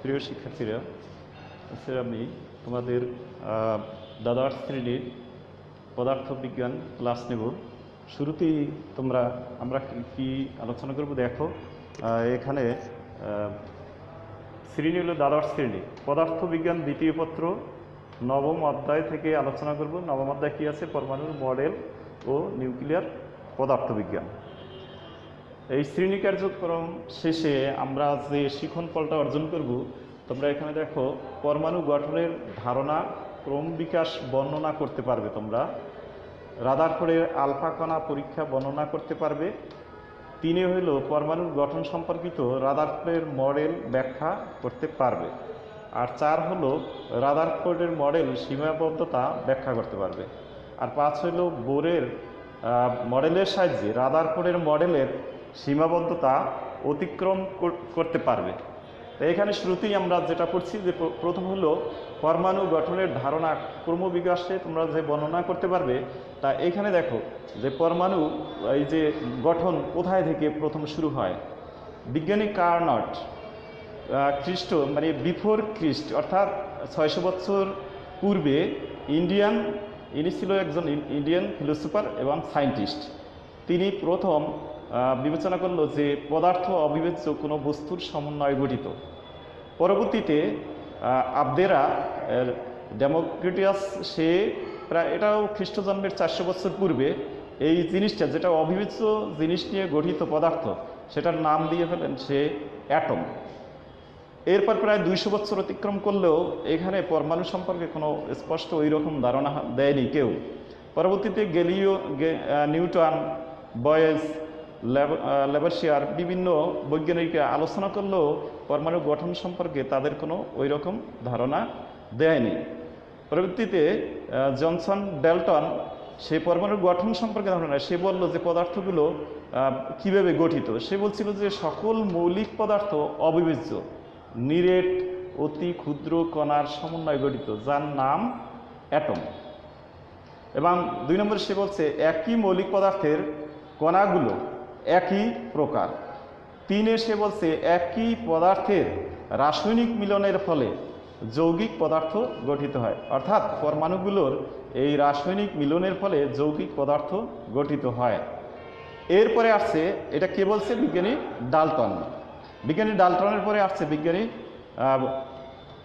প্রিয় শিক্ষার্থীরা, আজকে আমি তোমাদের দ্বাদশ শ্রেণীর পদার্থবিজ্ঞান ক্লাস নেব। শুরুতেই আমরা কি আলোচনা করব দেখো। এখানে শ্রেণী হলো দ্বাদশ শ্রেণী, পদার্থবিজ্ঞান দ্বিতীয় পত্র, নবম অধ্যায় থেকে আলোচনা করব। নবম অধ্যায় কী আছে? পরমাণুর মডেল ও নিউক্লিয়ার পদার্থবিজ্ঞান। এই শ্রেণী কার্যক্রম শেষে আমরা যে শিখন ফলটা অর্জন করব, তোমরা এখানে দেখো পরমাণু গঠনের ধারণা, ক্রম বিকাশ বর্ণনা করতে পারবে। তোমরা রাদারফোর্ডের আলফা কণা পরীক্ষা বর্ণনা করতে পারবে। 3 হলো পরমাণুর গঠন সম্পর্কিত রাদারফোর্ডের মডেল ব্যাখ্যা করতে পারবে। আর 4 হলো রাদারফোর্ডের মডেল সীমাবদ্ধতা ব্যাখ্যা করতে পারবে। আর 5 হলো বোরের মডেলের সাহায্যে রাদারফোর্ডের মডেলের সীমাবদ্ধতা অতিক্রম করতে পারবে। তো এখানে শুরুতেই আমরা যেটা পড়ছি যে প্রথম হলো পরমাণু গঠনের ধারণা, ক্রমবিকাশে তোমরা যে বর্ণনা করতে পারবে। তা এখানে দেখো যে পরমাণু এই যে গঠন কোথায় থেকে প্রথম শুরু হয়। বিজ্ঞানী কার্নট খ্রিস্ট মানে বিফোর খ্রিস্ট অর্থাৎ 600 বছর পূর্বে ইনি ছিল একজন ইন্ডিয়ান ফিলোসোফার এবং সায়েন্টিস্ট। তিনি প্রথম বিবেচনা করলো যে পদার্থ অবিভাজ্য কোনো বস্তুর সমন্বয়ে গঠিত। পরবর্তীতে আবদেরা ডেমোক্রিটাস, সে প্রায় এটাও খ্রিস্টজন্মের 400 বছর পূর্বে এই জিনিসটা, যেটা অবিভাজ্য জিনিস নিয়ে গঠিত পদার্থ, সেটার নাম দিয়ে ফেলেন সে অ্যাটম। এরপর প্রায় 200 বছর অতিক্রম করলেও এখানে পরমাণু সম্পর্কে কোনো স্পষ্ট ওই রকম ধারণা দেয়নি কেউ। পরবর্তীতে গ্যালিলিও, নিউটন, বয়েজ, ল্যাভোসিয়ার বিভিন্ন বৈজ্ঞানিকরা আলোচনা করলেও পরমাণু গঠন সম্পর্কে তাদের কোনো ওই রকম ধারণা দেয়নি। পরবর্তীতে জনসন ডাল্টন, সে পরমাণুর গঠন সম্পর্কে ধারণা, সে বলল যে পদার্থগুলো কীভাবে গঠিত। সে বলছিল যে সকল মৌলিক পদার্থ অবিভাজ্য, নিরেট অতি ক্ষুদ্র কণার সমন্বয়ে গঠিত, যার নাম অ্যাটম। এবং 2 নম্বরে সে বলছে একই মৌলিক পদার্থের কণাগুলো একই প্রকার। 3 সে বলছে একই পদার্থের রাসায়নিক মিলনের ফলে যৌগিক পদার্থ গঠিত হয়, অর্থাৎ পরমাণুগুলোর এই রাসায়নিক মিলনের ফলে যৌগিক পদার্থ গঠিত হয়। এরপরে আসছে, এটা কে বলছে? বিজ্ঞানী ডাল্টন। বিজ্ঞানী ডাল্টনের পরে আসছে বিজ্ঞানী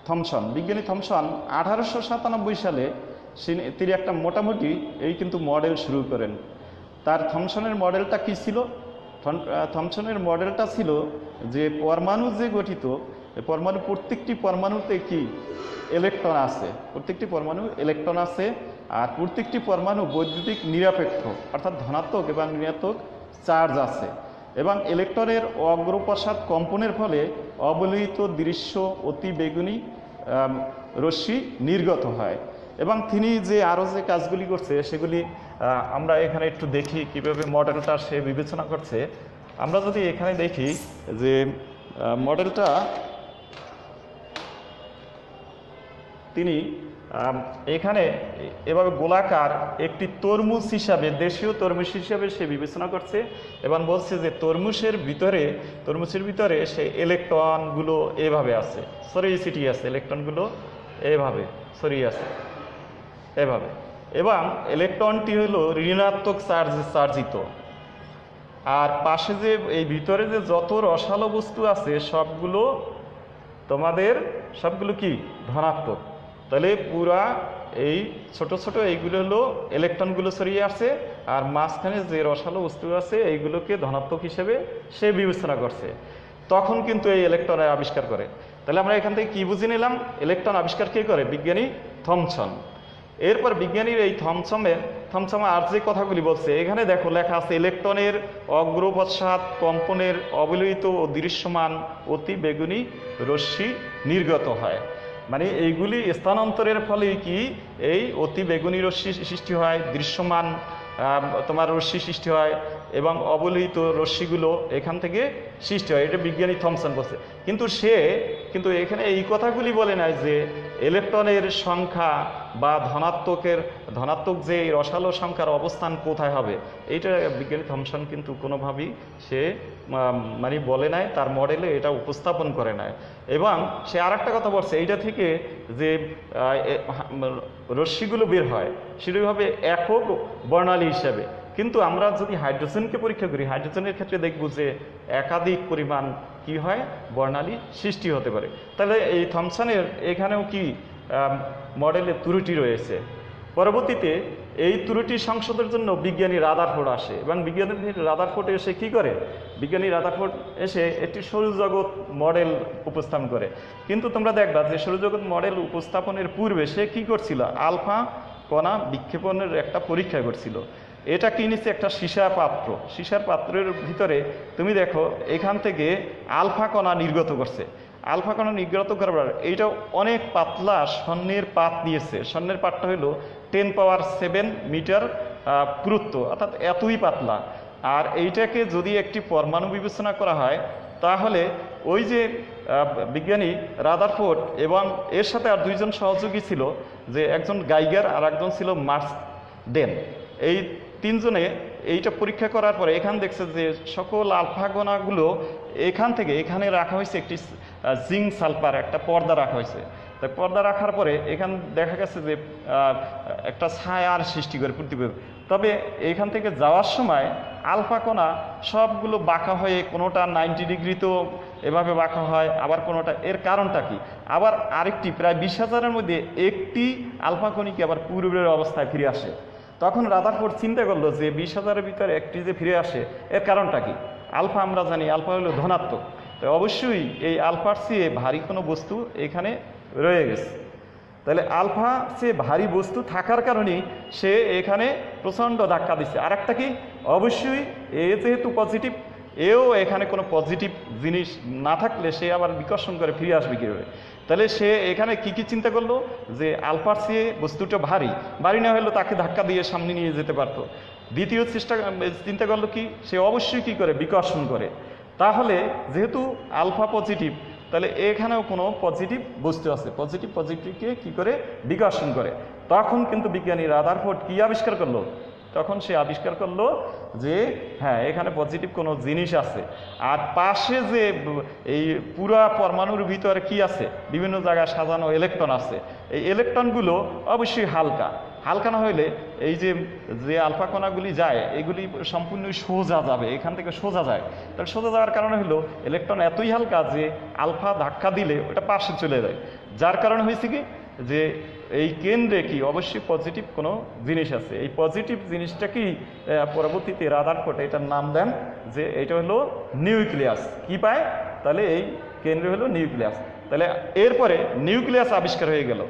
থমসন। বিজ্ঞানী থমসন 1897 সালে তিনি একটা মোটামুটি কিন্তু মডেল শুরু করেন। তার থমসনের মডেলটা কি ছিল? থমসনের মডেলটা ছিল যে পরমাণু যে গঠিত, প্রত্যেকটি পরমাণুতে কি ইলেকট্রন আছে, প্রত্যেকটি পরমাণু ইলেকট্রন আছে। আর প্রত্যেকটি পরমাণু বৈদ্যুতিক নিরপেক্ষ, অর্থাৎ ধনাত্মক এবং ঋণাত্মক চার্জ আছে। এবং ইলেকট্রনের অগ্রপশ্চাৎ কম্পনের ফলে অবলোহিত দৃশ্য অতি বেগুনি রশ্মি নির্গত হয়। এবং তিনি যে আরও যে কাজগুলি করছে সেগুলি আমরা এখানে একটু দেখি কীভাবে মডেলটা সে বিবেচনা করছে। আমরা যদি এখানে দেখি যে মডেলটা তিনি এখানে এভাবে গোলাকার একটি তরমুজ হিসাবে, দেশীয় তরমুজ হিসাবে সে বিবেচনা করছে এবং বলছে যে তরমুজের ভিতরে সে ইলেকট্রনগুলো এভাবে আছে, ছড়িয়ে ছিটিয়ে আছে, ইলেকট্রনগুলো এভাবে ছড়িয়ে আছে এভাবে। এবং ইলেকট্রনটি হলো ঋণাত্মক চার্জিত। আর পাশে যে এই ভিতরে যে যত রসালো বস্তু আছে সবগুলো কি ধনাত্মক। তাহলে পুরা এই ছোট ছোট এইগুলো হলো ইলেকট্রনগুলো ছড়িয়ে আছে, আর মাঝখানে যে রসালো বস্তু আছে এইগুলোকে ধনাত্মক হিসেবে সে বিবেচনা করছে। তখন কিন্তু এই ইলেকট্রনের আবিষ্কার করে। তাহলে আমরা এখান থেকে কি বুঝে নিলাম? ইলেকট্রন আবিষ্কার কে করে? বিজ্ঞানী থমসন। এরপর বিজ্ঞানীর এই থমসন আর যে কথাগুলি বলছে, এখানে দেখো লেখা আছে ইলেকট্রনের অগ্রপশ্চাৎ কম্পনের অবলোহিত ও দৃশ্যমান অতি বেগুনি রশ্মি নির্গত হয়। মানে এইগুলি স্থানান্তরের ফলে কি এই অতি বেগুনি রশ্মি সৃষ্টি হয়, দৃশ্যমান রশ্মি সৃষ্টি হয় এবং অবলোহিত রশ্মিগুলো এখান থেকে সৃষ্টি হয়। এটা বিজ্ঞানী থমসন বলছে। কিন্তু এখানে এই কথাগুলি বলে নাই যে ইলেকট্রনের সংখ্যা বা ধনাত্মক যে রসালো সংখ্যার অবস্থান কোথায় হবে, এইটা বিজ্ঞানী থমসন কিন্তু কোনোভাবেই সে মানে বলে নাই, তার মডেলে এটা উপস্থাপন করে নাই। এবং সে আর একটা কথা বলছে, এইটা থেকে যে রশ্মিগুলো বের হয় সেটাভাবে একক বর্ণালী হিসাবে। কিন্তু আমরা যদি হাইড্রোজেনকে পরীক্ষা করি, হাইড্রোজেনের ক্ষেত্রে দেখব যে একাধিক পরিমাণ কি হয়, বর্ণালী সৃষ্টি হতে পারে। তাহলে এই থমসনের এখানেও কি মডেলে ত্রুটি রয়েছে। পরবর্তীতে এই ত্রুটি সংশোধনের জন্য বিজ্ঞানী রাদারফোর্ড আসে, এবং বিজ্ঞানী রাদারফোর্ড এসে কি করে, বিজ্ঞানী রাদারফোর্ড এসে একটি সৌরজগৎ মডেল উপস্থাপন করে। কিন্তু তোমরা দেখবা যে সৌরজগৎ মডেল উপস্থাপনের পূর্বে সে কি করছিল, আলফা কণা বিক্ষেপণের একটা পরীক্ষা করছিল। এটা কি নিচ্ছে, একটা সীসার পাত্রের ভিতরে তুমি দেখো এখান থেকে আলফা কণা নির্গত করছে। আলফা কণা নির্গত করার এইটা অনেক পাতলা স্বর্ণের পাত দিয়েছে। স্বর্ণের পাতটা হলো 10⁻7 মিটার পুরুত্ব, অর্থাৎ এতই পাতলা। আর এইটাকে যদি একটি পরমাণু বিবেচনা করা হয় তাহলে ওই যে বিজ্ঞানী রাদারফোর্ড এবং এর সাথে আর দুইজন সহযোগী ছিল, যে একজন গাইগার আর একজন ছিল মার্সডেন, এই তিনজনে এইটা পরীক্ষা করার পরে এখানে দেখছে যে সকল আলফা কণাগুলো এখানে রাখা হয়েছে একটি জিঙ্ক সালফার একটা পর্দা রাখা হয়েছে। তাই পর্দা রাখার পরে এখানে দেখা গেছে যে একটা ছায়ার সৃষ্টি করে পৃথিবীর। তবে এখান থেকে যাওয়ার সময় আলফা কণা সবগুলো বাঁকা হয়ে, কোনোটা 90 ডিগ্রিতেও এভাবে বাঁকা হয়, আবার কোনোটা, এর কারণটা কি, আবার আরেকটি প্রায় 20,000-এর মধ্যে একটি আলফা কণিকে আবার পূর্বের অবস্থায় ফিরে আসে। তখন রাদারফোর্ড চিন্তা করলো যে 20,000-এর ভিতরে একটি যে ফিরে আসে, এর কারণটা কি। আলফা আমরা জানি আলফা হলো ধনাত্মক, তো অবশ্যই এই আলফার চেয়ে ভারী কোনো বস্তু এখানে রয়ে গেছে। তাহলে আলফা চেয়ে ভারী বস্তু থাকার কারণেই সে এখানে প্রচণ্ড ধাক্কা দিচ্ছে। আর একটা কি, অবশ্যই এ যেহেতু পজিটিভ, এও এখানে কোনো পজিটিভ জিনিস না থাকলে সে আবার বিকর্ষণ করে ফিরে আসবে কীভাবে। তাহলে সে এখানে কি চিন্তা করলো, যে আলফার চেয়ে বস্তুটা ভারী না হলেও তাকে ধাক্কা দিয়ে সামনে নিয়ে যেতে পারতো। দ্বিতীয় চিন্তা করলো কি, সে অবশ্যই কি করে, বিকর্ষণ করে। তাহলে যেহেতু আলফা পজিটিভ, তাহলে এখানেও কোনো পজিটিভ বস্তু আছে, পজিটিভকে কি করে, বিকর্ষণ করে। তখন কিন্তু বিজ্ঞানী রাদারফোর্ড কি আবিষ্কার করলো, তখন সে আবিষ্কার করলো যে হ্যাঁ, এখানে পজিটিভ কোনো জিনিস আছে। আর পাশে যে এই পুরা পরমাণুর ভিতরে কি আছে, বিভিন্ন জায়গায় সাজানো ইলেকট্রন আছে। এই ইলেকট্রনগুলো অবশ্যই হালকা না হইলে এই যে আলফা কণাগুলি যায়, এগুলি সম্পূর্ণ সোজা যাবে, এখান থেকে সোজা যায়। তাহলে সোজা যাওয়ার কারণে হলো ইলেকট্রন এতই হালকা যে আলফা ধাক্কা দিলে ওটা পাশে চলে যায়। যার কারণে হয়েছে কি, যে এই কেন্দ্রে কি অবশ্যই পজিটিভ কোনো জিনিস আছে। এই পজিটিভ জিনিসটা কি পরবর্তীতে রাদারফোর্ড এটার নাম দেন যে এটা হলো নিউক্লিয়াস। কি পায়, তাহলে এই কেন্দ্রে হলো নিউক্লিয়াস। তাহলে এরপরে নিউক্লিয়াস আবিষ্কার হয়ে গেল।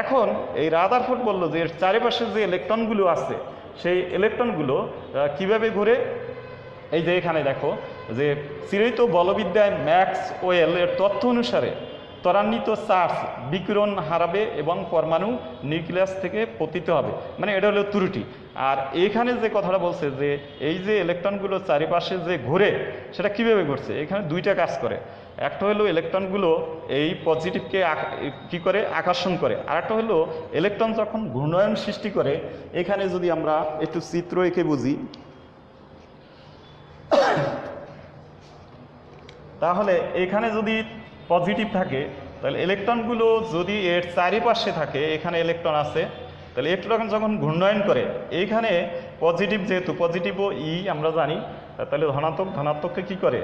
এখন এই রাদারফোর্ড বললো যে এর চারিপাশে যে ইলেকট্রনগুলো আছে, সেই ইলেকট্রনগুলো কিভাবে ঘুরে। এই যে এখানে দেখো যে চিরায়ত বলবিদ্যায় ম্যাক্সওয়েল এর তথ্য অনুসারে ত্বরান্বিত চার্জ বিকিরণ হারাবে এবং পরমাণু নিউক্লিয়াস থেকে পতিত হবে, মানে এটা হলো ত্রুটি। আর এখানে যে কথাটা বলছে যে এই যে ইলেকট্রনগুলো চারিপাশে যে ঘুরে, সেটা কিভাবে ঘুরছে, এখানে দুইটা কাজ করে। একটা হলো ইলেকট্রনগুলো এই পজিটিভকে কি করে, আকর্ষণ করে। আর একটা হলো ইলেকট্রন যখন ঘূর্ণায়ন সৃষ্টি করে, এখানে যদি আমরা একটু চিত্র এঁকে বুঝি, তাহলে এখানে যদি পজিটিভ থাকে, তাহলে ইলেকট্রনগুলো যদি এর চারিপাশে থাকে, এখানে ইলেকট্রন আছে, তাহলে ইলেকট্রন যখন ঘূর্ণায়ন করে, এইখানে পজিটিভ, যেহেতু পজিটিভ ও আমরা জানি, তাহলে ধনাত্মককে কি করে,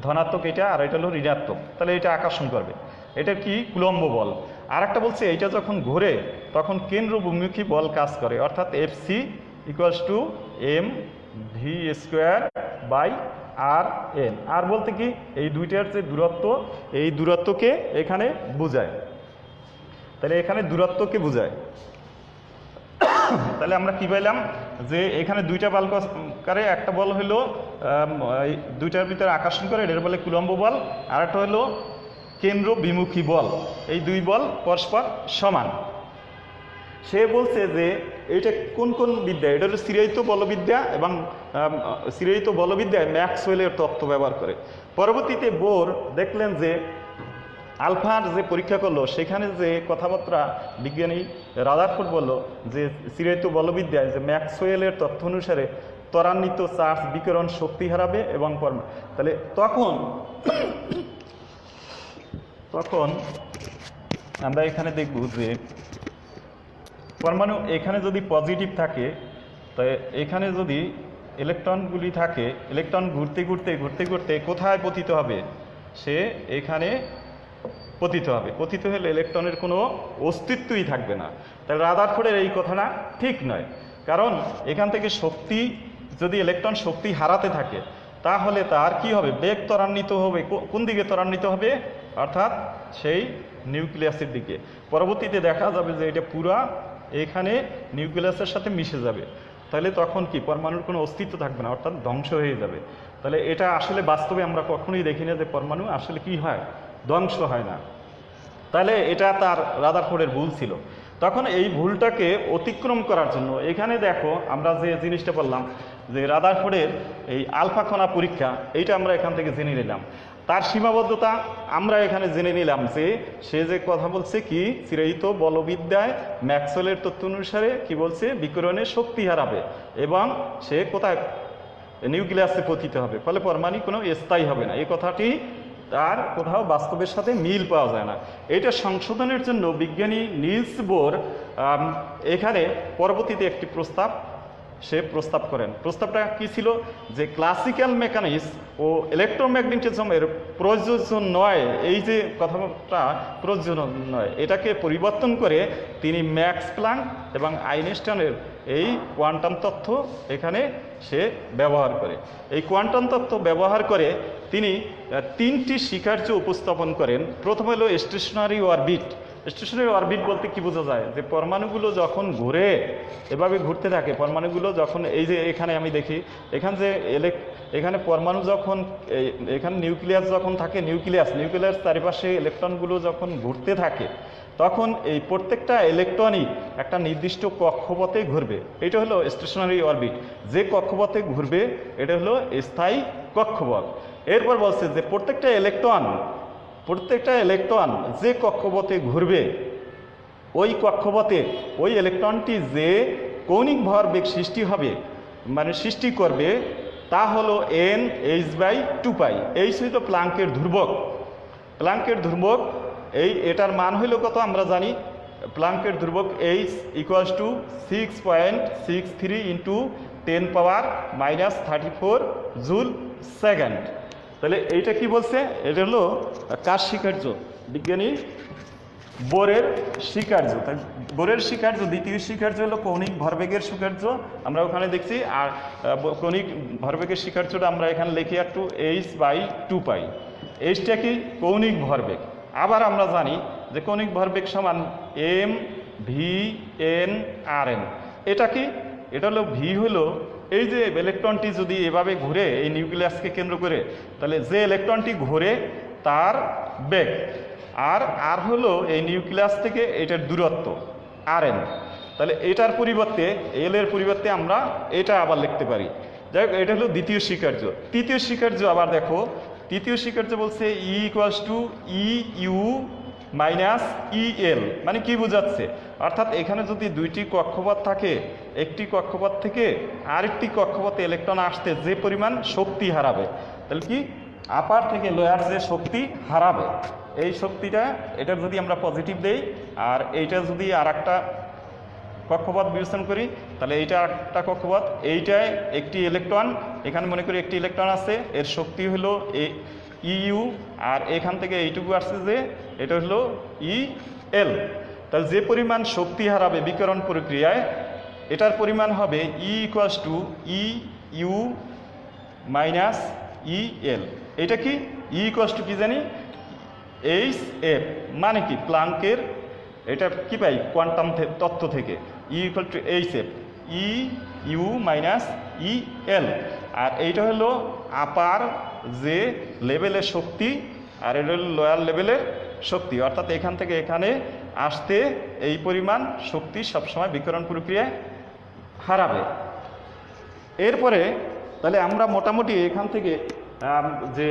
ধনাত্মক এটা, আর এটা হলো ঋণাত্মক, তাহলে এটা আকর্ষণ করবে। এটা কি, কুলম্ব বল। আর একটা বলছে এইটা যখন ঘুরে তখন কেন্দ্রবিমুখী বল কাজ করে, অর্থাৎ Fc = mv²/rn। আর বলতে কি, এই দুইটার যে দূরত্ব, এই দূরত্বকে এখানে বোঝায়। তাহলে এখানে দূরত্বকে বোঝায়। তাহলে আমরা কি পাইলাম, যে এখানে দুইটা বল করে, একটা বল হলো দুইটার ভিতরে আকর্ষণ করে, এটার বলে কুলম্ব বল, আর একটা হলো কেন্দ্র বিমুখী বল। এই দুই বল পরস্পর সমান। সে বলছে যে এইটা কোন কোন বিদ্যা, এটা হলো চিরায়ত বলবিদ্যা, এবং চিরায়ত বলবিদ্যায় ম্যাক্সওয়েলের তত্ত্ব ব্যবহার করে। পরবর্তীতে বোর দেখলেন যে আলফার যে পরীক্ষা করলো সেখানে যে কথাবার্তা বিজ্ঞানী রাদারফোর্ড বললো যে চিরায়ত বলবিদ্যায় যে ম্যাক্সওয়েলের তথ্য অনুসারে ত্বরান্বিত চার্জ বিকিরণ শক্তি হারাবে এবং তাহলে তখন আমরা এখানে দেখব যে পরমাণু এখানে যদি পজিটিভ থাকে, তাই এখানে যদি ইলেকট্রনগুলি থাকে, ইলেকট্রন ঘুরতে ঘুরতে কোথায় পতিত হবে? সে এখানে পতিত হবে। পতিত হলে ইলেকট্রনের কোনো অস্তিত্বই থাকবে না। তাহলে রাদারফোর্ডের এই কথাটা ঠিক নয়, কারণ এখান থেকে শক্তি, যদি ইলেকট্রন শক্তি হারাতে থাকে তাহলে তার কি হবে? বেগ ত্বরান্বিত হবে। কোন দিকে ত্বরান্বিত হবে? অর্থাৎ সেই নিউক্লিয়াসের দিকে। পরবর্তীতে দেখা যাবে যে এটা পুরা এখানে নিউক্লিয়াসের সাথে মিশে যাবে। তাহলে তখন কি পরমাণুর কোনো অস্তিত্ব থাকবে না, অর্থাৎ ধ্বংস হয়ে যাবে। তাহলে এটা আসলে বাস্তবে আমরা কখনোই দেখি না যে পরমাণু আসলে কি হয়, ধ্বংস হয় না। তাহলে এটা তার রাদারফোর্ডের ভুল ছিল। তখন এই ভুলটাকে অতিক্রম করার জন্য এখানে দেখো আমরা যে জিনিসটা বললাম যে রাদারফোর্ডের এই আলফা কণা পরীক্ষা, এইটা আমরা এখান থেকে জেনে নিলাম। তার সীমাবদ্ধতা আমরা এখানে জেনে নিলাম যে সে যে কথা বলছে কি চিরায়ত বলবিদ্যায় ম্যাক্সওয়েলের তথ্য অনুসারে কি বলছে, বিকিরণের শক্তি হারাবে এবং সে কোথায় নিউক্লিয়াসে পতিত হবে, ফলে পরমাণু কোনো স্থায়ী হবে না। এই কথাটি তার কোথাও বাস্তবের সাথে মিল পাওয়া যায় না। এটা সংশোধনের জন্য বিজ্ঞানী নিলস বোর এখানে পরবর্তীতে একটি প্রস্তাব করেন। প্রস্তাবটা কি ছিল? যে ক্লাসিক্যাল মেকানিক্স ও ইলেকট্রোম্যাগনেটিজমের প্রযোজ্য নয়, এই যে কথাটা প্রযোজ্য নয়, এটাকে পরিবর্তন করে তিনি ম্যাক্স প্ল্যাঙ্ক এবং আইনস্টাইনের এই কোয়ান্টাম তত্ত্ব এখানে সে ব্যবহার করে। এই কোয়ান্টাম তত্ত্ব ব্যবহার করে তিনি তিনটি স্বীকার্য উপস্থাপন করেন। প্রথম হলো স্টেশনারি অরবিট। স্টেশনারি অরবিট বলতে কি বোঝা যায়? যে পরমাণুগুলো যখন ঘুরে, এভাবে ঘুরতে থাকে, পরমাণুগুলো যখন এই যে এখানে আমি দেখি এখানে যে এখানে পরমাণু যখন এখানে নিউক্লিয়াস যখন থাকে, নিউক্লিয়াস চারিপাশে ইলেকট্রনগুলো যখন ঘুরতে থাকে, তখন এই প্রত্যেকটা ইলেকট্রনই একটা নির্দিষ্ট কক্ষপথে ঘুরবে। এটা হলো স্টেশনারি অরবিট। যে কক্ষপথে ঘুরবে এটা হলো স্থায়ী কক্ষপথ। এরপর বলছে যে প্রত্যেকটা ইলেকট্রন যে কক্ষপথে ঘুরবে, ওই কক্ষপথে ওই ইলেকট্রনটি যে কৌণিক ভরবেগ সৃষ্টি করবে তা হলো NH/2π। এই ছিল প্ল্যাঙ্কের ধ্রুবক। এটার মান হইল কত আমরা জানি? প্ল্যাঙ্কের ধ্রুবক H = 6.63 × 10⁻³ জুল সেকেন্ড। তাহলে এইটা কি বলছে? এটা হলো কার স্বীকার্য? বিজ্ঞানী বোরের স্বীকার্য। তাই বোরের স্বীকার্য, দ্বিতীয় স্বীকার্য হলো কৌণিক ভরবেগের স্বীকার্য, আমরা ওখানে দেখছি। আর কৌণিক ভরবেগের স্বীকার্যটা আমরা এখানে লিখি একটু H/2π। এইটা কি? কৌণিক ভরবেগ। আবার আমরা জানি যে কৌণিক ভরবেগ সমান mv/n/rn। এটা কি? এটা হলো ভি হলো এই যে ইলেকট্রনটি যদি এভাবে ঘুরে এই নিউক্লিয়াসকে কেন্দ্র করে, তাহলে যে ইলেকট্রনটি ঘুরে তার বেগ, আর হলো এই নিউক্লিয়াস থেকে এটার দূরত্ব rn। তাহলে এটার পরিবর্তে এর পরিবর্তে আমরা এটা আবার লিখতে পারি। যাই হোক, এটা হলো দ্বিতীয় স্বীকার্য। তৃতীয় স্বীকার্য আবার দেখো, তৃতীয় স্বীকার্য বলছে E = EU - EL। মানে কি বোঝাচ্ছে? অর্থাৎ এখানে যদি দুইটি কক্ষপথ থাকে, একটি কক্ষপথ থেকে আরেকটি কক্ষপথে ইলেকট্রন আসতে যে পরিমাণ শক্তি হারাবে, তাহলে কি আপার থেকে লোয়ার যে শক্তি হারাবে, এই শক্তিটা এটা যদি আমরা পজিটিভ দেই, আর এইটা যদি আর একটা কক্ষপথ বিবেচনা করি, তাহলে এইটা একটা কক্ষপথ, এইটায় একটি ইলেকট্রন, এখানে মনে করি একটি ইলেকট্রন আছে, এর শক্তি হলো EU, আর এখান থেকে এইটুকু আসছে যে এটা হলো EL। তাহলে যে পরিমাণ শক্তি হারাবে বিকিরণ প্রক্রিয়ায়, এটার পরিমাণ হবে E = EU - EL। এটা কি? E = কি জানি? HF। মানে কি? প্ল্যাঙ্কের এটা কি পাই কোয়ান্টাম তত্ত্ব থেকে, E = HF, EU - EL। আর এইটা হলো আপার যে লেভেলের শক্তি, আর এটা হলো লোয়ার লেভেলের শক্তি। অর্থাৎ এখান থেকে এখানে আসতে এই পরিমাণ শক্তি সবসময় বিকিরণ প্রক্রিয়ায় হারাবে। এরপরে তাহলে আমরা মোটামুটি এখান থেকে যে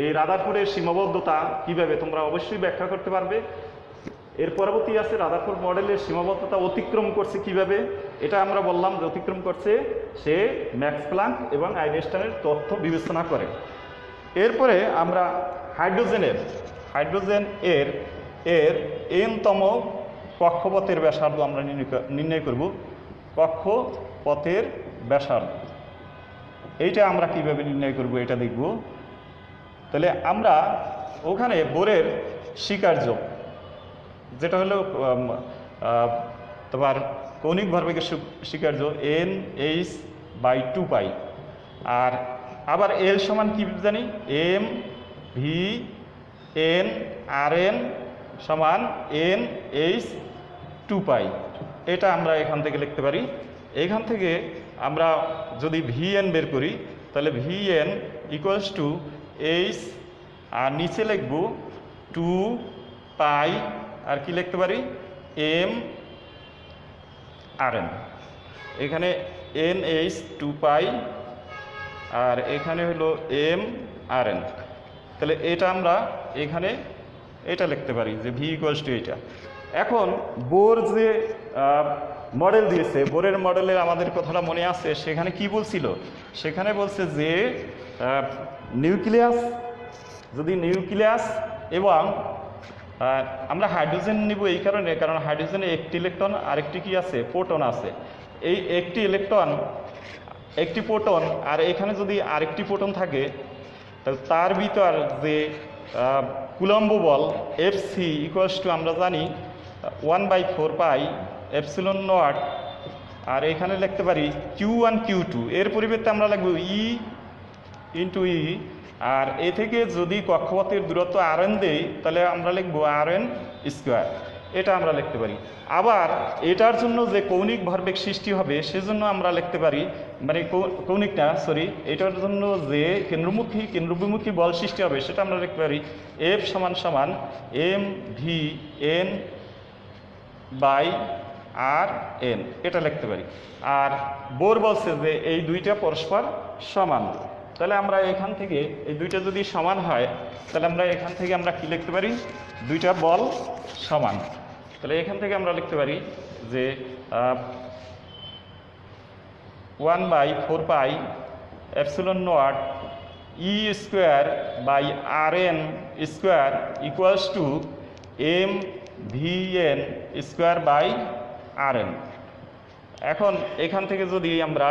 এই রাদারফোর্ডের সীমাবদ্ধতা কিভাবে তোমরা অবশ্যই ব্যাখ্যা করতে পারবে। এর পরবর্তী আছে রাদারফোর্ড মডেলের সীমাবদ্ধতা অতিক্রম করছে কিভাবে, এটা আমরা বললাম যে অতিক্রম করছে সে ম্যাক্স প্ল্যাঙ্ক এবং আইনস্টাইনের তথ্য বিবেচনা করে। এরপরে আমরা হাইড্রোজেন এর এনতম কক্ষপথের ব্যাসার্ধ আমরা নির্ণয় করব। কক্ষপথের ব্যাসার্ধ এইটা আমরা কিভাবে নির্ণয় করব এটা দেখব। তাহলে আমরা ওখানে বোরের স্বীকার্য যেটা হলো তোমার কৌণিক ভরবেগের স্বীকার্য NH/2π, আর আবার এল সমান কি জানি mv/n/rn সমান NH/2π। এটা আমরা এখান থেকে লিখতে পারি। এখান থেকে আমরা যদি vn বের করি তাহলে vn = h, আর নিচে লিখব 2π, আর কি লিখতে পারি m/rn। এখানে NH/2π আর এখানে হলো m/rn। তাহলে এটা আমরা এখানে এটা লিখতে পারি যে v = এটা। এখন বোর যে মডেল দিয়েছে, বোরের মডেলের আমাদের কথাটা মনে আছে, সেখানে কি বলছিল? সেখানে বলছে যে নিউক্লিয়াস এবং আমরা হাইড্রোজেন নিব এই কারণে, কারণ হাইড্রোজেনে একটি ইলেকট্রন আরেকটি কি আছে, প্রোটন আছে। এই একটি ইলেকট্রন একটি প্রোটন আর এখানে যদি আরেকটি প্রোটন থাকে তাহলে তার ভিতর যে কুলম্ব বল Fc = আমরা জানি 1/4πε0, আর এখানে লিখতে পারি Q1 Q2। এর পরিবর্তে আমরা লিখব E × E, আর এ থেকে যদি কক্ষপথের দূরত্ব rn দেই তাহলে আমরা লিখব rn²। এটা আমরা লিখতে পারি। আবার এটার জন্য যে কৌণিক ভরবেগ সৃষ্টি হবে সেজন্য আমরা লিখতে পারি, মানে এটার জন্য যে কেন্দ্রবিমুখী বল সৃষ্টি হবে সেটা আমরা লিখতে পারি F = mv/n/rn। এটা লিখতে পারি। আর বোর বলছে যে এই দুইটা পরস্পর সমান। তাহলে আমরা এখান থেকে এই দুইটা যদি সমান হয় তাহলে আমরা এখান থেকে আমরা কি লিখতে পারি, দুইটা বল সমান। তাহলে এখান থেকে আমরা লিখতে পারি যে 1/4πε0 E²/rn² mvn²/rn। এখন এখান থেকে যদি আমরা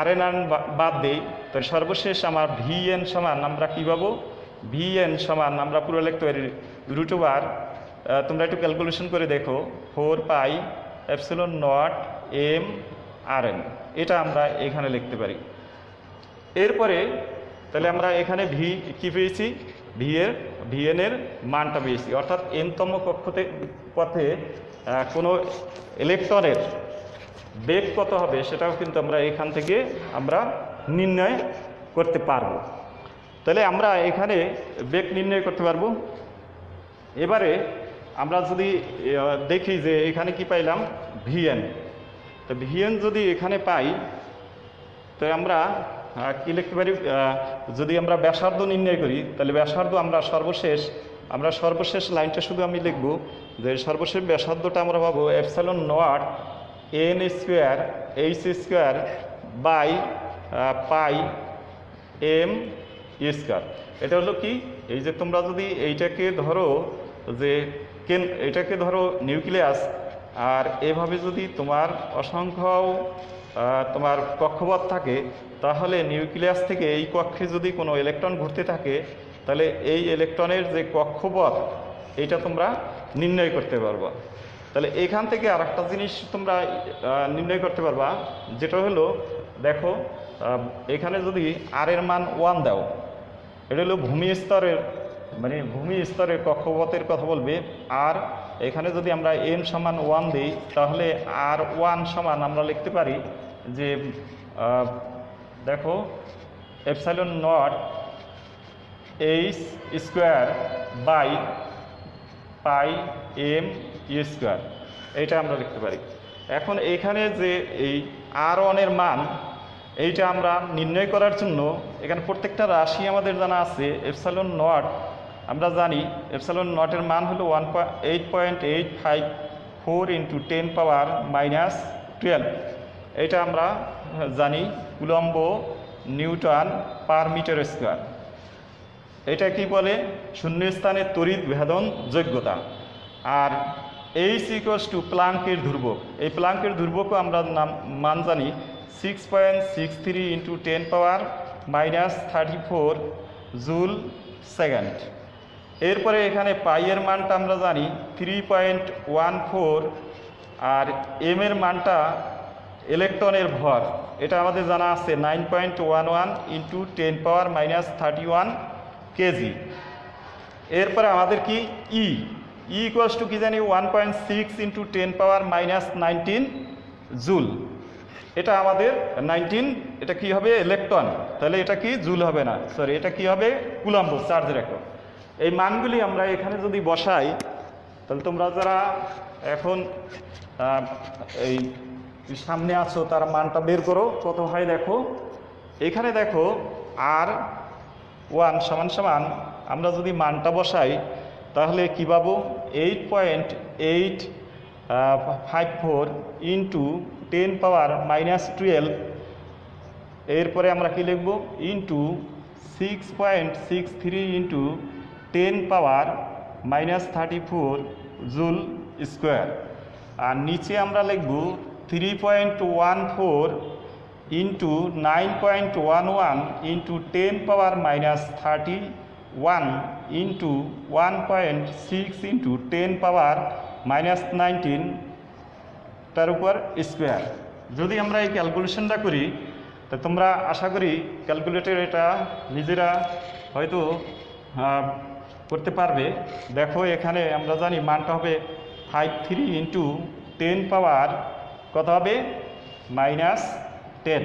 rn বাদ দিই তো সর্বশেষ আমার vn সমান আমরা কী পাবো, vn সমান আমরা পুরো লিখতে পারি √, তোমরা একটু ক্যালকুলেশন করে দেখো 4πε0 mrn। এটা আমরা এখানে লিখতে পারি। এরপরে তাহলে আমরা এখানে কি পেয়েছি, vn এর মানটা পেয়েছি, অর্থাৎ nতম কক্ষপথে কোনো ইলেকট্রনের বেগ কত হবে সেটাও কিন্তু আমরা এখান থেকে আমরা নির্ণয় করতে পারবো। তাহলে আমরা এখানে বেগ নির্ণয় করতে পারবো। এবারে আমরা যদি দেখি যে এখানে কি পাইলাম vn, তো vn যদি এখানে পাই তো আমরা কি লিখতে পারি, যদি আমরা ব্যাসার্ধ নির্ণয় করি তাহলে ব্যাসার্ধ আমরা সর্বশেষ লাইনটা শুধু আমি লিখব যে সর্বশেষ ব্যাসার্ধটা আমরা পাবো ε0 n²h²πm²। এটা হলো কি, এই যে তোমরা যদি এইটাকে ধরো নিউক্লিয়াস, আর এভাবে যদি তোমার অসংখ্য তোমার কক্ষপথ থাকে তাহলে নিউক্লিয়াস থেকে এই কক্ষে যদি কোনো ইলেকট্রন ঘুরতে থাকে তাহলে এই ইলেকট্রনের যে কক্ষপথ এইটা তোমরা নির্ণয় করতে পারবা। তাহলে এখান থেকে আর একটা জিনিস তোমরা নির্ণয় করতে পারবা, যেটা হলো দেখো এখানে যদি r এর মান 1 দাও, এটা হলো ভূমি স্তরের কক্ষপথের কথা বলবে। আর এখানে যদি আমরা n = 1 দিই তাহলে r1 সমান আমরা লিখতে পারি যে দেখো ε0 h²πm²। এটা আমরা লিখতে পারি। এখন এখানে যে এই r1 এর মান, এইটা আমরা নির্ণয় করার জন্য এখানে প্রত্যেকটা রাশি আমাদের জানা আছে। এপসাইলন নট আমরা জানি, এপসাইলন নটের মান হলো 8.854 ইন্টু 10 পাওয়ার মাইনাস 12। এটা আমরা জানি coulomb newton per metre square. এটা কি বলে? শূন্যস্থানে তড়িৎ ভেদন যোগ্যতা। আর এইচ ইকুয়ালস টু প্লাঙ্কের ধ্রুবক। এই প্লাঙ্কের ধ্রুবকও আমরা মান জানি 6.63 into 10 power minus 34 joule second. এরপরে এখানে পাইয়ের মানটা আমরা জানি 3.14, আর এম এর মানটা ইলেকট্রনের ভর, এটা আমাদের জানা আছে 9.11 ইন্টু 10 পাওয়ার মাইনাস 31 কেজি। এরপরে আমাদের কি ই ইকুয়ালস টু কি জানি 1.6 ইন্টু 10 পাওয়ার মাইনাস 19 জুল। এটা আমাদের 19, এটা কি হবে? ইলেকট্রন। তাহলে এটা কি জুল হবে না, সরি, এটা কি হবে? কুলম্ব চার্জের একক। এই মানগুলি আমরা এখানে যদি বসাই, তাহলে তোমরা যারা এখন এই সামনে আছো তারা মানটা বের করো, কত হয় দেখো। এখানে দেখো R1 সমান সমান আমরা যদি মানটা বসাই তাহলে কী পাবো? 8.854 ইন্টু 10 পাওয়ার মাইনাস 12। এরপরে আমরা কি লিখব? Into 6.63 into 10 power minus 34 joule square. আর নিচে আমরা লিখব 3.14 into 9.11 into 10 power minus 31 into 1.6 into 10 power minus 19 তার উপর স্কোয়ার। যদি আমরা এই ক্যালকুলেশনটা করি তা তোমরা আশা করি ক্যালকুলেটর এটা নিজেরা হয়তো করতে পারবে। দেখো এখানে আমরা জানি মানটা হবে 53 ইন্টু 10 পাওয়ার কত হবে? মাইনাস 10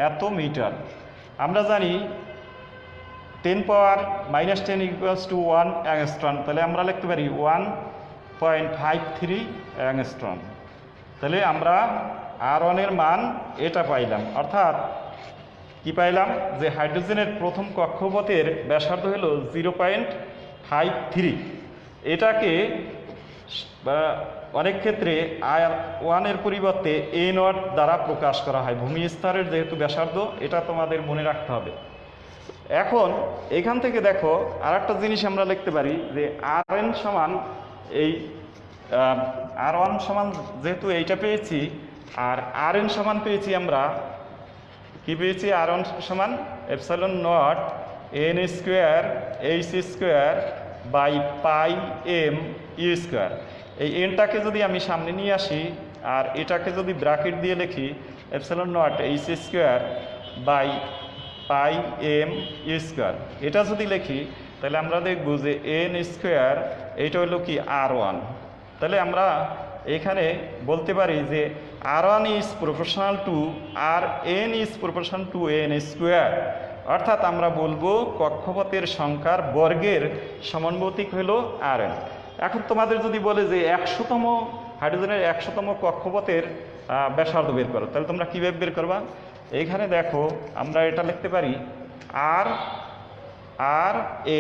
এত মিটার। আমরা জানি 10 power minus 10 equals to 1 angstrom. তাহলে আমরা লিখতে পারি 1.53 অ্যাংস্ট্রম। তাহলে আমরা R1 এর মান এটা পাইলাম, অর্থাৎ কি পাইলাম? যে হাইড্রোজেনের প্রথম কক্ষপথের ব্যাসার্ধ হলো 0.53। এটাকে অনেক ক্ষেত্রে R1 এর পরিবর্তে A0 দ্বারা প্রকাশ করা হয়। ভূমি স্তরের যেহেতু ব্যাসার্ধ, এটা তোমাদের মনে রাখতে হবে। এখন এখান থেকে দেখো আর একটা জিনিস আমরা লিখতে পারি যে Rn সমান এই R1 সমান যেহেতু এইটা পেয়েছি, আর Rn সমান পেয়েছি আমরা কি পেয়েছি? R1 সমান epsilon naught n square h square by pi m e square. এই এনটাকে যদি আমি সামনে নিয়ে আসি আর এটাকে যদি ব্র্যাকেট দিয়ে লিখি epsilon naught h square by pi m e square, এটা যদি লিখি তাহলে আমরা দেখব যে n স্কোয়ার এইটা হলো কি R1। তাহলে আমরা এখানে বলতে পারি যে R1 is proportional two Rn is proportional two n square. অর্থাৎ আমরা বলবো কক্ষপথের সংখ্যার বর্গের সমানুপাতিক হলো Rn। এখন তোমাদের যদি বলে যে 100তম হাইড্রোজেনের 100তম কক্ষপথের ব্যাসার্ধ বের করো, তাহলে তোমরা কীভাবে বের করবা? এইখানে দেখো আমরা এটা লিখতে পারি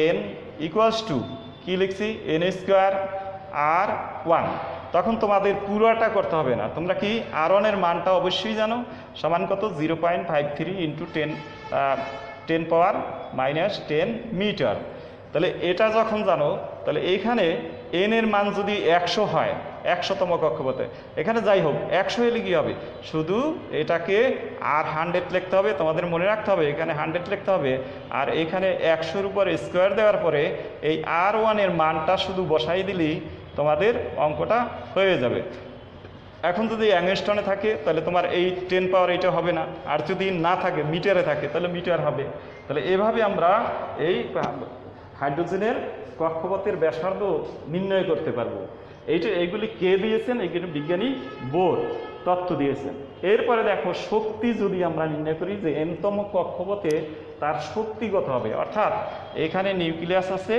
Rn ইকুয়ালস টু কী লিখছি? n square R1। তখন তোমাদের পুরোটা করতে হবে না, তোমরা কি R1 এর মানটা অবশ্যই জানো, সমান কত? 0.53 ইন্টু 10 পাওয়ার মাইনাস 10 মিটার। তাহলে এটা যখন জানো তাহলে এইখানে n এর মান যদি 100 হয় 100তম কক্ষপথে, এখানে যাই হোক 100 হলে কী হবে? শুধু এটাকে R100 লিখতে হবে। তোমাদের মনে রাখতে হবে এখানে 100 লিখতে হবে, আর এখানে 100-র উপর স্কোয়ার দেওয়ার পরে এই R1 এর মানটা শুধু বসাই দিলেই তোমাদের অঙ্কটা হয়ে যাবে। এখন যদি অ্যাংস্ট্রমে থাকে তাহলে তোমার এই 10 পাওয়ার এইটা হবে না, আর যদি না থাকে মিটারে থাকে তাহলে মিটার হবে। তাহলে এভাবে আমরা এই হাইড্রোজেনের কক্ষপথের ব্যাসার্ধ নির্ণয় করতে পারবো। এইগুলি কে দিয়েছেন? এইগুলি বিজ্ঞানী বোর তত্ত্ব দিয়েছেন। এরপরে দেখো শক্তি যদি আমরা নির্ণয় করি যে nতম কক্ষপথে তার শক্তি কত হবে, অর্থাৎ এখানে নিউক্লিয়াস আছে,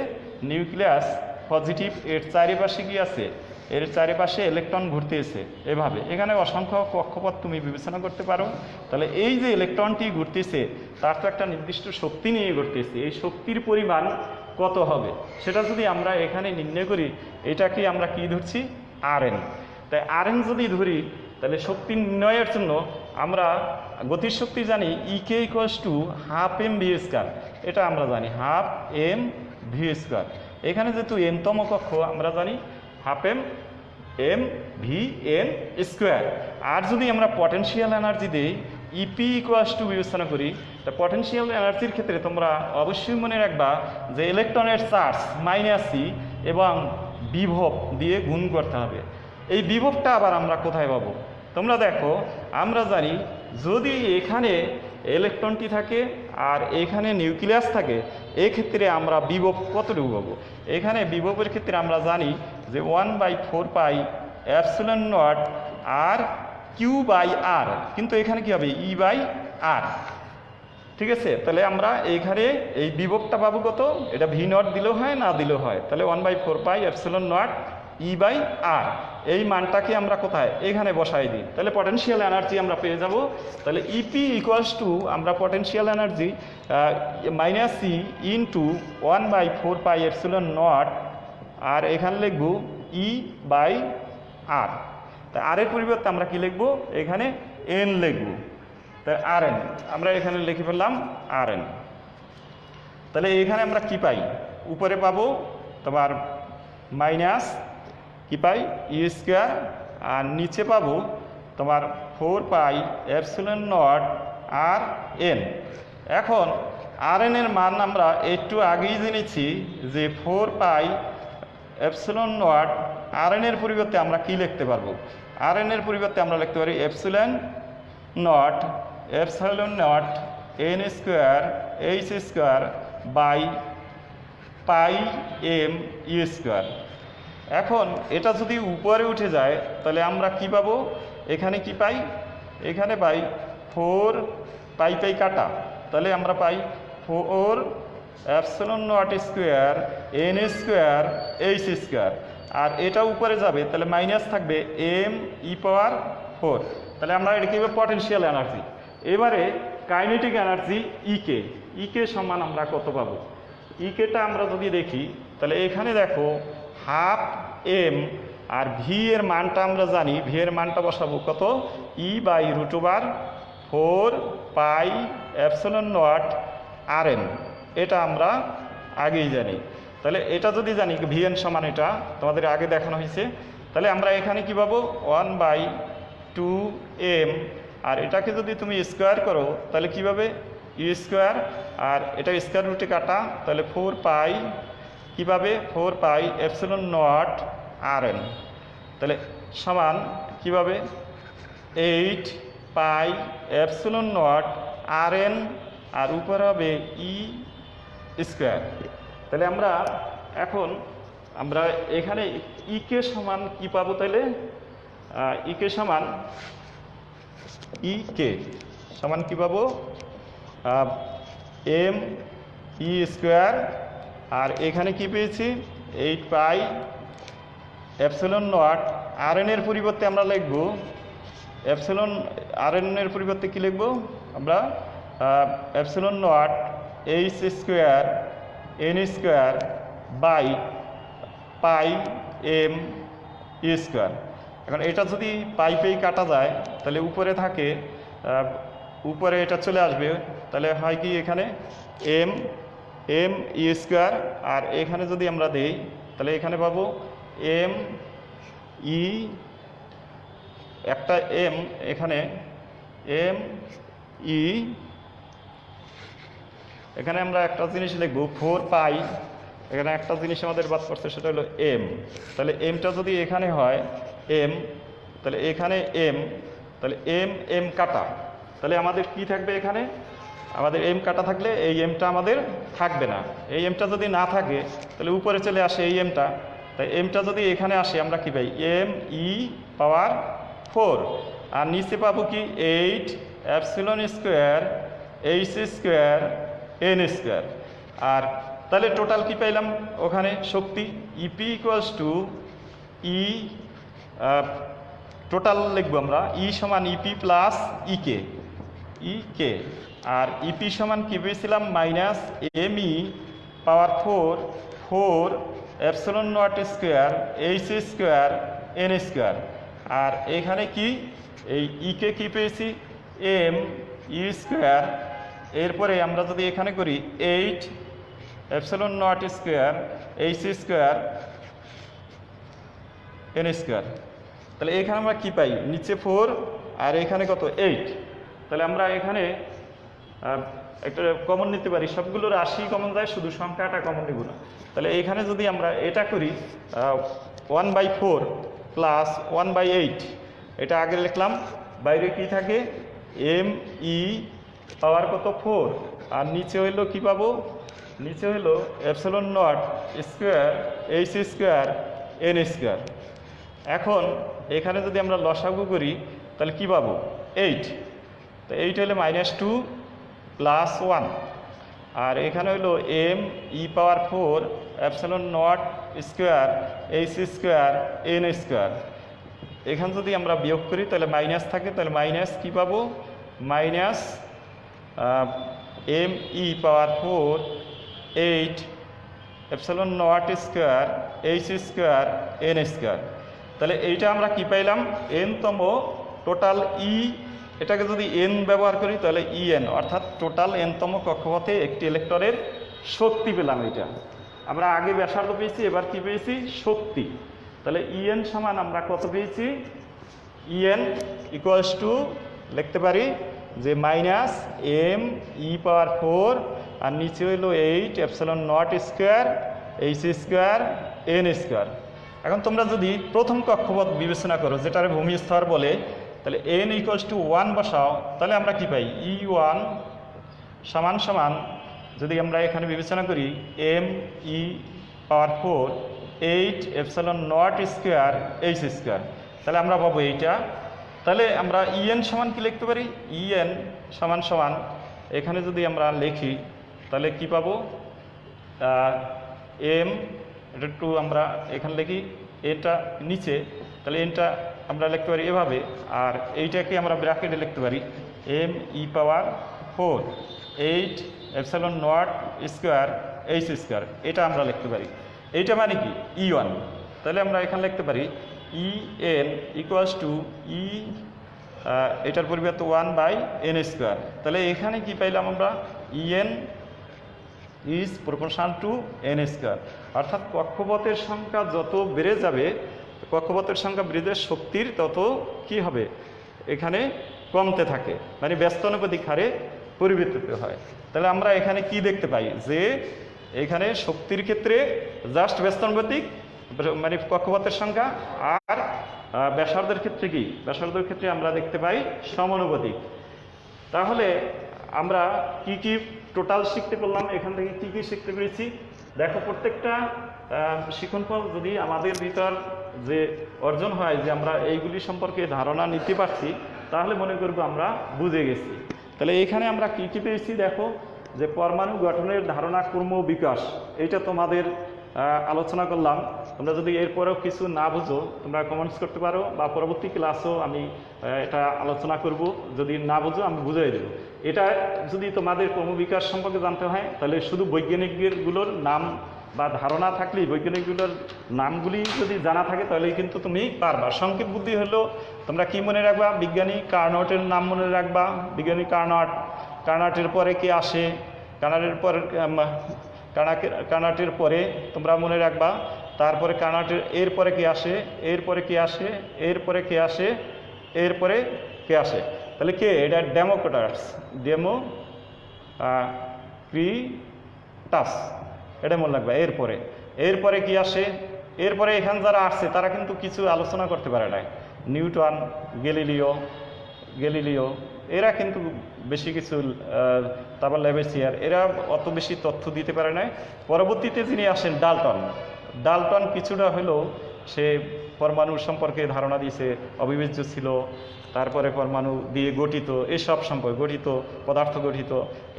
নিউক্লিয়াস পজিটিভ, এর চারিপাশে কি আছে? এর চারিপাশে ইলেকট্রন ঘুরতেছে এভাবে। এখানে অসংখ্য কক্ষপথ তুমি বিবেচনা করতে পারো। তাহলে এই যে ইলেকট্রনটি ঘুরতেছে তার তো একটা নির্দিষ্ট শক্তি নিয়ে ঘুরতেছে, এই শক্তির পরিমাণ কত হবে সেটা যদি আমরা এখানে নির্ণয় করি, এটাকে আমরা কি ধরছি, Rn। তাই Rn যদি ধরি তাহলে শক্তি নির্ণয়ের জন্য আমরা গতির শক্তি জানি EK equals to half m v square, এটা আমরা জানি হাফ এম ভি স্কোয়ার। এখানে যেহেতু এনতম কক্ষ আমরা জানি half m v n square. আর যদি আমরা পটেনশিয়াল এনার্জি দিই ইপি ইকুয়ালস টু বিবেচনা করি, তা পটেনশিয়াল এনার্জির ক্ষেত্রে তোমরা অবশ্যই মনে রাখবা যে ইলেকট্রনের চার্জ -e এবং বিভব দিয়ে গুণ করতে হবে। এই বিভবটা আবার আমরা কোথায় পাবো, তোমরা দেখো আমরা জানি যদি এখানে ইলেকট্রনটি থাকে আর এখানে নিউক্লিয়াস থাকে, এক্ষেত্রে আমরা বিভব কতটুকু পাবো। এখানে বিভবের ক্ষেত্রে আমরা জানি যে 1/4 পাই এপসিলন নট আর কিউ বাই আর, কিন্তু এখানে কি হবে ই বাই আর, ঠিক আছে। তাহলে আমরা এইখানে এই বিভবটা পাবো কত, এটা ভি নট দিলেও হয় না দিলেও হয়, তাহলে 1/4 pi epsilon naught e by r, এই মানটাকে আমরা কোথায় এখানে বসাই দিই, তাহলে পটেনশিয়াল এনার্জি আমরা পেয়ে যাব। তাহলে ইপি ইকুয়ালস টু আমরা potential energy -e into 1/4 pi epsilon naught আর এখানে লিখব ই বাই আর। তাই আর এর পরিবর্তে আমরা কি লিখব, এখানে এন লিখব, তাই আর এন আমরা এখানে লিখে ফেললাম আর এন। তাহলে এখানে আমরা কি পাই, উপরে পাবো তোমার মাইনাস কি পাই ই স্কোয়ার, আর নিচে পাবো তোমার 4 pi epsilon naught r N. এখন আর এন এর মান আমরা একটু আগেই জেনেছি যে 4 pi epsilon naught, r N এর পরিবর্তে আমরা কি লিখতে পারবো, আর এন এর পরিবর্তে আমরা লিখতে পারি epsilon naught n square h square by pi m e square. এখন এটা যদি উপরে উঠে যায় তাহলে আমরা কি পাবো, এখানে কি পাই, এখানে পাই 4 পাই পাই কাটা, তাহলে আমরা pi 4 epsilon naught square n square h square, আর এটা উপরে যাবে তাহলে মাইনাস থাকবে এম ই পাওয়ার 4। তাহলে আমরা এটা কি হবে পটেনশিয়াল এনার্জি। এবারে কাইনেটিক এনার্জি ইকে সমান আমরা কত পাবো, ইকেটা আমরা যদি দেখি তাহলে এখানে দেখো হাফ এম আর ভি এর মানটা আমরা জানি, ভি এর মানটা বসাবো কত e by √4 pi epsilon naught r n, এটা আমরা আগেই জানি। তাহলে এটা যদি জানি ভি এন সমান এটা তোমাদের আগে দেখানো হয়েছে, তাহলে আমরা এখানে কি পাবো 1/2m, আর এটাকে যদি তুমি স্কোয়ার করো তাহলে কীভাবে ই স্কোয়ার, আর এটা স্কোয়ার রুটে কাটা, তাহলে 4 পাই কীভাবে 4 pi epsilon naught r N, তাহলে সমান কীভাবে 8 পাই এপসিলন নট আর এন, আর উপরে হবে ই স্কোয়ার। তাহলে আমরা এখন আমরা এখানে ইকে সমান কি পাবো, তাহলে ইকে সমান ইকে সমান কি পাবো এম ই স্কোয়ার, আর এখানে কি পেয়েছি 8 পাই এপসিলন নট আর এন এর পরিবর্তে আমরা লিখব এপসিলন, আর এন এর পরিবর্তে কি লিখব আমরা epsilon naught h square n square by pi m e square. এখন এটা যদি পাই পেই কাটা যায় তাহলে উপরে থাকে, উপরে এটা চলে আসবে, তাহলে হয় কি এখানে এম ই স্কোয়ার, আর এখানে যদি আমরা দেই তাহলে এখানে পাবো এম ই, একটা এম এখানে এম ই, এখানে আমরা একটা জিনিস লিখব 4 পাই, এখানে একটা জিনিস আমাদের বাদ পড়ছে সেটা হলো এম, তাহলে এমটা যদি এখানে হয় এম, তাহলে এখানে এম, তাহলে এম কাটা, তাহলে আমাদের কি থাকবে এখানে, আমাদের এম কাটা থাকলে এই এমটা আমাদের থাকবে না, এই এমটা যদি না থাকে তাহলে উপরে চলে আসে এই এমটা, তাই এমটা যদি এখানে আসে আমরা কি পাই এম ই পাওয়ার 4, আর নিচে পাবো কি 8 epsilon square h square n square. আর তাহলে টোটাল কি পাইলাম ওখানে শক্তি EP equals to E total লিখবো আমরা ই সমান ইপি প্লাস ইকে ইকে, আর ইপি সমান কি পেয়েছিলাম minus m e power 4 epsilon naught square h square n square. আর এখানে কি এই ইকে কি পেয়েছি এম ই স্কোয়ার, এরপরে আমরা যদি এখানে করি 8 epsilon naught square h square n square. তাহলে এখানে আমরা কি পাই নিচে 4 আর এখানে কত 8। তাহলে আমরা এখানে একটা কমন নিতে পারি, সবগুলো রাশি কমন যায়, শুধু সংখ্যাটা কমন নিব না। তাহলে এখানে যদি আমরা এটা করি 1/4 প্লাস 1/8, এটা আগে লিখলাম, বাইরে কি থাকে এম ই পাওয়ার কত 4, আর নিচে হইলো কি পাবো নিচে হইলো epsilon naught square h square n square. এখন এখানে যদি আমরা লসাগু করি তাহলে কি পাবো 8, তো 8 হলে -2 প্লাস 1, আর এখানে হলো M e power 4 epsilon naught square h square n square. এখানে যদি আমরা বিয়োগ করি তাহলে মাইনাস থাকে, তাহলে মাইনাস কী পাবো minus m e power 4 8 epsilon naught square h square n square. তাহলে এইটা আমরা কি পাইলাম এনতম টোটাল ই, এটাকে যদি এন ব্যবহার করি তাহলে ইএন, অর্থাৎ টোটাল এনতম কক্ষপথে একটি ইলেকট্রনের শক্তি পেলাম। এটা আমরা আগে ব্যাসার্ধ পেয়েছি, এবার কি পেয়েছি শক্তি। তাহলে ইএন সমান আমরা কত পেয়েছি ইএন ইকুয়ালস টু লিখতে পারি যে মাইনাস এম ই পাওয়ার 4 আর নিচে হইল 8 epsilon naught square h square n square. এখন তোমরা যদি প্রথম কক্ষপথ বিবেচনা করো যেটার ভূমি স্তর বলে, তাহলে এন ইকুয়ালস টু 1 বসাও, তাহলে আমরা কি পাই ই1 সমান সমান, যদি আমরা এখানে বিবেচনা করি M e power 4 8 epsilon naught square h square, তাহলে আমরা পাবো এইটা। তাহলে আমরা ইএন সমান কি লিখতে পারি ইএন সমান সমান, এখানে যদি আমরা লিখি তাহলে কি পাবো এম, এটা টু আমরা এখানে লিখি এটা নিচে, তাহলে এনটা আমরা লিখতে পারি এভাবে, আর এইটাকে আমরা ব্র্যাকেটে লিখতে পারি M e power 4 8 epsilon naught square h square, এটা আমরা লিখতে পারি। এইটা মানে কি ই1, তাহলে আমরা এখানে লিখতে পারি E n equals to E, এটার পরিবর্তে 1/n স্কোয়ার। তাহলে এখানে কি পাইলাম আমরা E n is proportional to n square, অর্থাৎ কক্ষপথের সংখ্যা যত বেড়ে যাবে, কক্ষপথের সংখ্যা বেড়ে শক্তির তত কি হবে এখানে কমতে থাকে, মানে ব্যস্তানুপাতিক হারে পরিবর্তিত হয়। তাহলে আমরা এখানে কি দেখতে পাই যে এখানে শক্তির ক্ষেত্রে জাস্ট ব্যস্তানুপাতিক, মানে কক্ষপথের সংখ্যা, আর ব্যাসার্ধের ক্ষেত্রে কি ব্যাসার্ধের ক্ষেত্রে আমরা দেখতে পাই সমানুপাতিক। তাহলে আমরা কি কি টোটাল শিখতে পারলাম, এখান থেকে কি কি শিখতে পেরেছি দেখো। প্রত্যেকটা শিক্ষণফল যদি আমাদের ভিতর যে অর্জন হয় যে আমরা এইগুলি সম্পর্কে ধারণা নিতে পারছি, তাহলে মনে করব আমরা বুঝে গেছি। তাহলে এখানে আমরা কি কি পেয়েছি দেখো, যে পরমাণু গঠনের ধারণা ক্রম বিকাশ, এইটা তোমাদের আলোচনা করলাম। তোমরা যদি এরপরেও কিছু না বুঝো তোমরা কমেন্টস করতে পারো, বা পরবর্তী ক্লাসও আমি এটা আলোচনা করব, যদি না বুঝো আমি বুঝিয়ে দেবো। এটা যদি তোমাদের ক্রমবিকাশ সম্পর্কে জানতে হয় তাহলে শুধু বৈজ্ঞানিকগুলোর নাম বা ধারণা থাকলেই, বৈজ্ঞানিকগুলোর নামগুলি যদি জানা থাকে তাহলেই কিন্তু তুমি পারবা। সংক্ষেপ বুদ্ধি হলো তোমরা কি মনে রাখবা, বিজ্ঞানী কার্নটের নাম মনে রাখবা, বিজ্ঞানী কার্নটের পরে কি আসে, কার্নটের পরে তোমরা মনে রাখবা, তারপরে কার্নটের এরপরে কি আসে, এরপরে কি আসে, এরপরে কি আসে, এরপরে কে আসে, তাহলে কে এটা ডেমোক্রিটাস, এটা মনে রাখবা। এরপরে কি আসে, এরপরে এখানে যারা আসছে তারা কিন্তু কিছু আলোচনা করতে পারে না, নিউটন, গ্যালিলিও এরা কিন্তু বেশি কিছু, তারপর লেবেসিয়ার, এরা অত বেশি তথ্য দিতে পারে না। পরবর্তীতে যিনি আসেন ডাল্টন কিছুটা হলেও সে পরমাণু সম্পর্কে ধারণা দিয়েছে, অবিভাজ্য ছিল, তারপরে পরমাণু দিয়ে গঠিত, এসব সম্পর্কে গঠিত, পদার্থ গঠিত।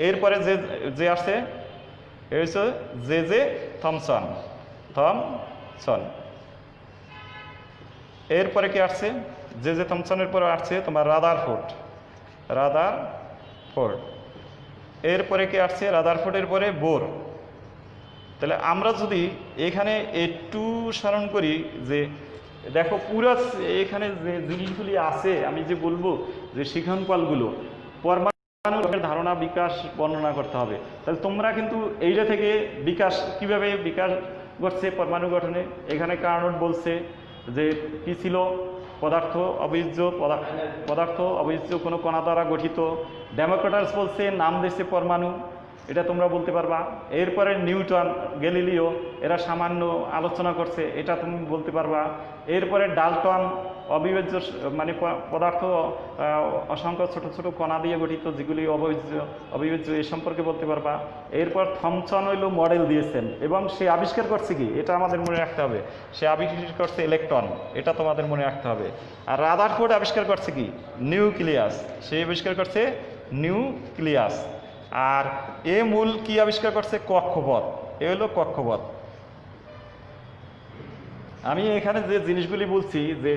এরপরে যে আসে এ হচ্ছে জে থমসন, এরপরে কি আসছে, জে থমসনের পরে আসছে তোমার রাদারফোর্ড। এরপরে কি আসছে রাদারফোর্ডের পরে বোর। তাহলে আমরা যদি এখানে একটু স্মরণ করি যে দেখো পুরো এখানে যে জিনিসগুলি আছে, আমি যে বলবো যে শিখনপালগুলো পরমাণুর ধারণা বিকাশ বর্ণনা করতে হবে। তাহলে তোমরা কিন্তু এইটা থেকে বিকাশ কিভাবে বিকাশ ঘটছে পরমাণু গঠনে, এখানে কার্নোট বলছে যে কি ছিল, পদার্থ অবিভাজ্য কোনো কণা দ্বারা গঠিত। ডেমোক্রিটাস বলছে নাম দিচ্ছে পরমাণু, এটা তোমরা বলতে পারবা। এরপরে নিউটন, গ্যালিলিও এরা সামান্য আলোচনা করছে, এটা তুমি বলতে পারবা। এরপরে ডাল্টন অবিভাজ্য মানে পদার্থ অসংখ্য ছোট ছোট কণা দিয়ে গঠিত যেগুলি অবিভাজ্য এ সম্পর্কে বলতে পারবা। এরপর থমসন হইল মডেল দিয়েছেন এবং সে আবিষ্কার করছে কি, এটা আমাদের মনে রাখতে হবে, সে আবিষ্কার করছে ইলেকট্রন, এটা তোমাদের মনে রাখতে হবে। আর রাদারফোর্ড আবিষ্কার করছে কি, নিউক্লিয়াস, সে আবিষ্কার করছে নিউক্লিয়াস। আর এ মূল কি আবিষ্কার করছে, কক্ষপথ, এ হলো কক্ষপথ। আমি এখানে যে জিনিসগুলি বলছি যে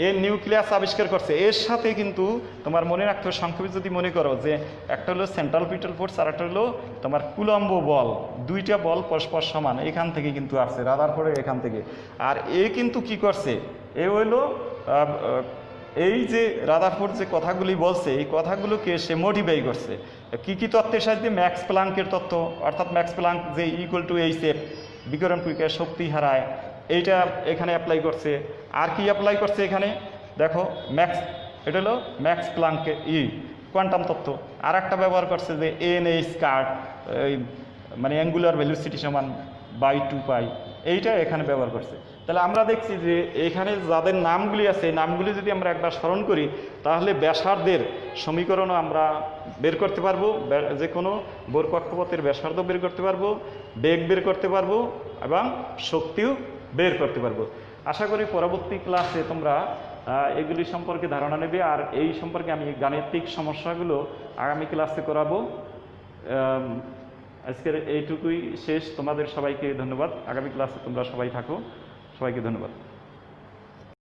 এ নিউক্লিয়াস আবিষ্কার করছে, এর সাথে কিন্তু তোমার মনে রাখতে হবে, সংক্ষেপে যদি মনে করো যে একটা হলো সেন্ট্রাল পিটাল ফোর্স আর একটা হলো তোমার কুলম্ব বল, দুইটা বল পরস্পর সমান, এখান থেকে কিন্তু আসছে রাদারফোর্ডের এখান থেকে। আর এ কিন্তু কি করছে, এ হইলো এই যে রাদারফোর্ড যে কথাগুলি বলছে, এই কথাগুলোকে সে মডিফাই করছে কি তত্ত্বের সাহায্যে, ম্যাক্স প্লাঙ্কের তত্ত্ব, অর্থাৎ ম্যাক্স প্লাঙ্ক যে = Hf, বিকিরণ প্রক্রিয়া শক্তি হারায়, এইটা এখানে অ্যাপ্লাই করছে। আর কি অ্যাপ্লাই করছে এখানে দেখো, এটা হলো ম্যাক্স প্লাঙ্কের কোয়ান্টাম তত্ত্ব। আর একটা ব্যবহার করছে যে NH কার্ট, মানে অ্যাঙ্গুলার ভেলোসিটি সমান /2π, এইটা এখানে ব্যবহার করছে। তাহলে আমরা দেখছি যে এখানে যাদের নামগুলি আছে, নামগুলি যদি আমরা একবার স্মরণ করি তাহলে ব্যাসার্ধের সমীকরণও আমরা বের করতে পারবো, যে কোনো বোর কক্ষপথের ব্যাসার্ধ বের করতে পারবো, বেগ বের করতে পারবো এবং শক্তিও বের করতে পারবো। আশা করি পরবর্তী ক্লাসে তোমরা এগুলি সম্পর্কে ধারণা নেবে। আর এই সম্পর্কে আমি গাণিতিক সমস্যাগুলো আগামী ক্লাসে করাবো। আজকের এইটুকুই শেষ। তোমাদের সবাইকে ধন্যবাদ। আগামী ক্লাসে তোমরা সবাই থাকো। সবাইকে ধন্যবাদ।